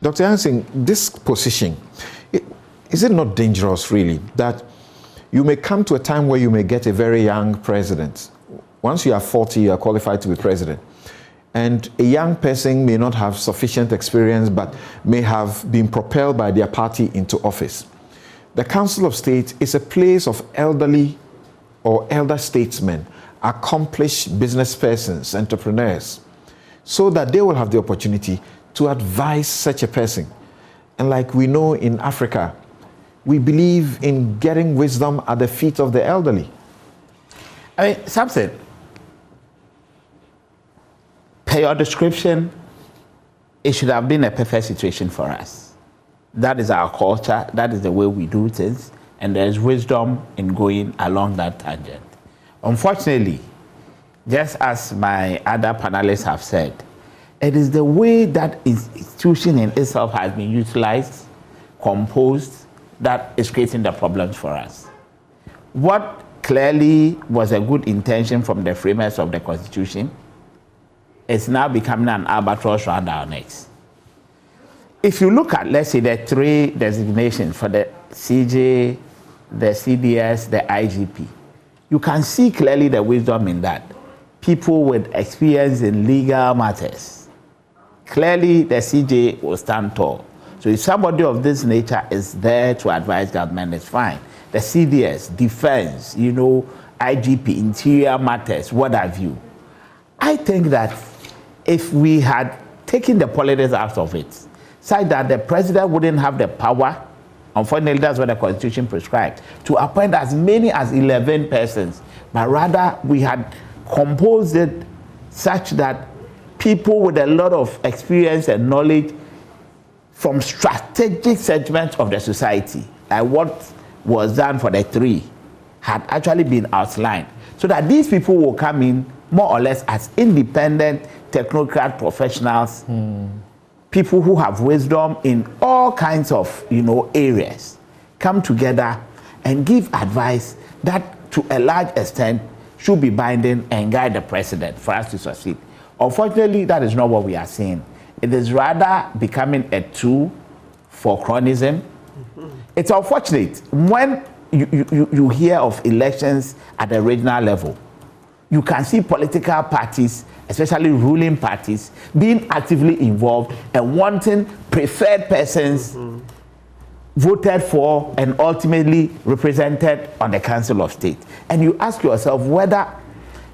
Dr. Yankson, this position, is it not dangerous, really, that you may come to a time where you may get a very young president? Once you are 40, you are qualified to be president. And a young person may not have sufficient experience, but may have been propelled by their party into office. The Council of State is a place of elderly or elder statesmen, accomplished business persons, entrepreneurs, so that they will have the opportunity to advise such a person. And like we know in Africa, we believe in getting wisdom at the feet of the elderly. I mean, something. Per your description, it should have been a perfect situation for us. That is our culture, that is the way we do things, and there's wisdom in going along that tangent. Unfortunately, just as my other panelists have said, it is the way that institution in itself has been utilized, composed, that is creating the problems for us. What clearly was a good intention from the framers of the Constitution is now becoming an albatross around our necks. If you look at, let's say, the three designations for the CJ, the CDS, the IGP, you can see clearly the wisdom in that. People with experience in legal matters. Clearly, the CJ will stand tall. So if somebody of this nature is there to advise government, it's fine. The CDS, defense, IGP, interior matters, what have you. I think that if we had taken the politics out of it, such that the president wouldn't have the power, unfortunately that's what the Constitution prescribed, to appoint as many as 11 persons, but rather we had composed it such that people with a lot of experience and knowledge from strategic segments of the society, like what was done for the three, had actually been outlined, so that these people will come in more or less as independent technocrat professionals, people who have wisdom in all kinds of areas, come together and give advice that to a large extent should be binding and guide the president for us to succeed. Unfortunately, that is not what we are seeing. It is rather becoming a tool for cronyism. It's unfortunate when you hear of elections at the regional level. You can see political parties, especially ruling parties, being actively involved and wanting preferred persons voted for and ultimately represented on the Council of State. And you ask yourself whether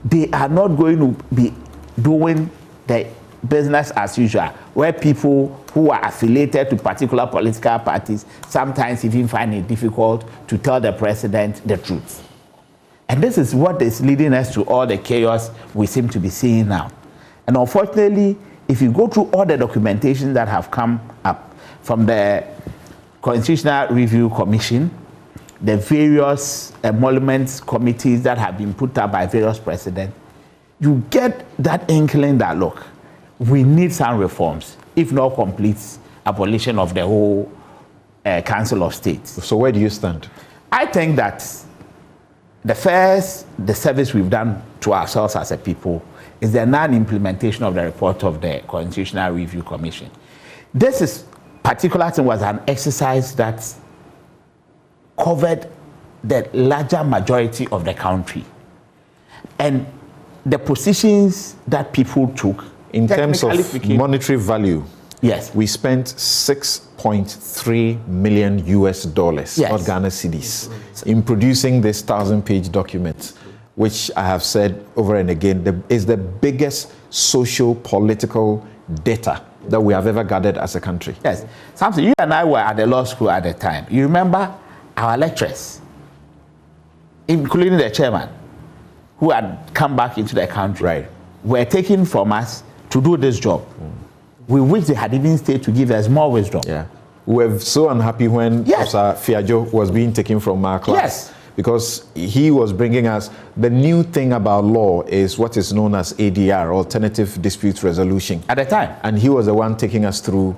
they are not going to be doing the business as usual, where people who are affiliated to particular political parties sometimes even find it difficult to tell the president the truth. And this is what is leading us to all the chaos we seem to be seeing now. And unfortunately, if you go through all the documentation that have come up from the Constitutional Review Commission, the various emoluments committees that have been put up by various presidents, you get that inkling that, look, we need some reforms, if not complete abolition of the whole Council of State. So where do you stand? I think that the service we've done to ourselves as a people is the non-implementation of the report of the Constitutional Review Commission. This particular thing was an exercise that covered the larger majority of the country. And the positions that people took, in terms of monetary value, yes, we spent $6.3 million US, yes, not Ghana cedis, in producing this 1,000-page document, which I have said over and again is the biggest socio-political data that we have ever gathered as a country. Yes, Samson, you and I were at the law school at the time. You remember our lecturers, including the chairman, who had come back into the country, right, were taken from us to do this job. We wish they had even stayed to give us more wisdom. Yeah, we were so unhappy when Professor Fiajo was being taken from our class. Yes. Because he was bringing us, the new thing about law is what is known as ADR, Alternative Dispute Resolution. At the time. And he was the one taking us through,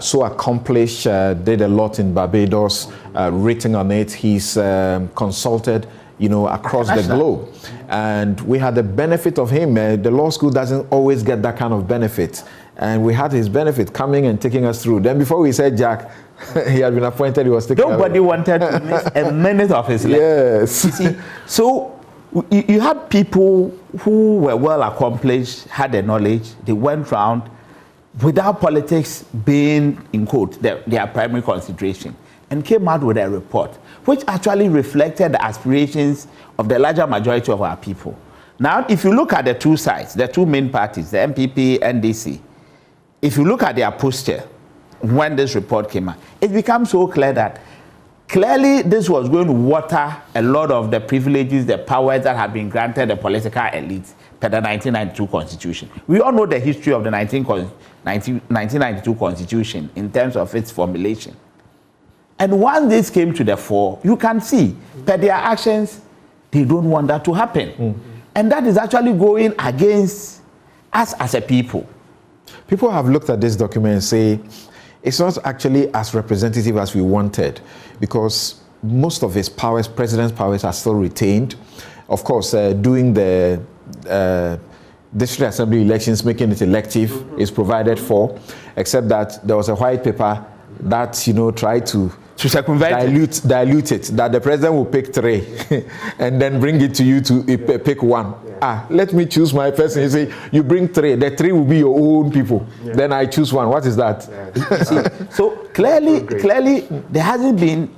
so accomplished, did a lot in Barbados, written on it. He's consulted, across the globe. And we had the benefit of him. The law school doesn't always get that kind of benefit. And we had his benefit coming and taking us through. Then before we said Jack, he had been appointed, he was taking Nobody wanted to miss a minute of his life. Yes. You see, so you had people who were well accomplished, had the knowledge, they went round without politics being, in quote, their primary consideration, and came out with a report which actually reflected the aspirations of the larger majority of our people. Now, if you look at the two sides, the two main parties, the MPP, NDC, if you look at their posture when this report came out, it becomes so clear that clearly this was going to water a lot of the privileges, the powers that had been granted the political elites per the 1992 Constitution. We all know the history of the 1992 Constitution in terms of its formulation. And once this came to the fore, you can see per their actions, they don't want that to happen. And that is actually going against us as a people. People have looked at this document and say, it's not actually as representative as we wanted, because most of his powers, president's powers, are still retained. Of course, doing the district assembly elections, making it elective, is provided for, except that there was a white paper that, you know, tried to dilute it, that the president will pick 3 and then bring it to you to pick 1. Let me choose my person. You say, you bring 3, the 3 will be your own people. Then I choose 1. What is that? See, so clearly, there hasn't been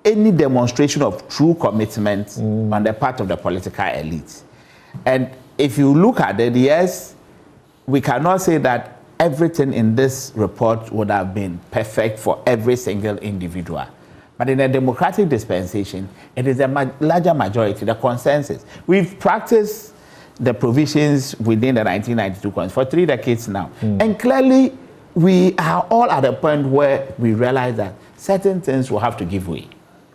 any demonstration of true commitment on the part of the political elite. And if you look at it, yes, we cannot say that everything in this report would have been perfect for every single individual. But in a democratic dispensation, it is a larger majority, the consensus. We've practiced the provisions within the 1992 Constitution for 3 decades now. And clearly, we are all at a point where we realize that certain things will have to give way.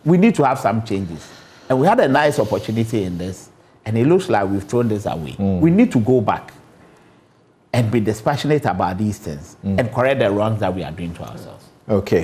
We need to have some changes. And we had a nice opportunity in this, and it looks like we've thrown this away. We need to go back and be dispassionate about these things and correct the wrongs that we are doing to ourselves. Okay.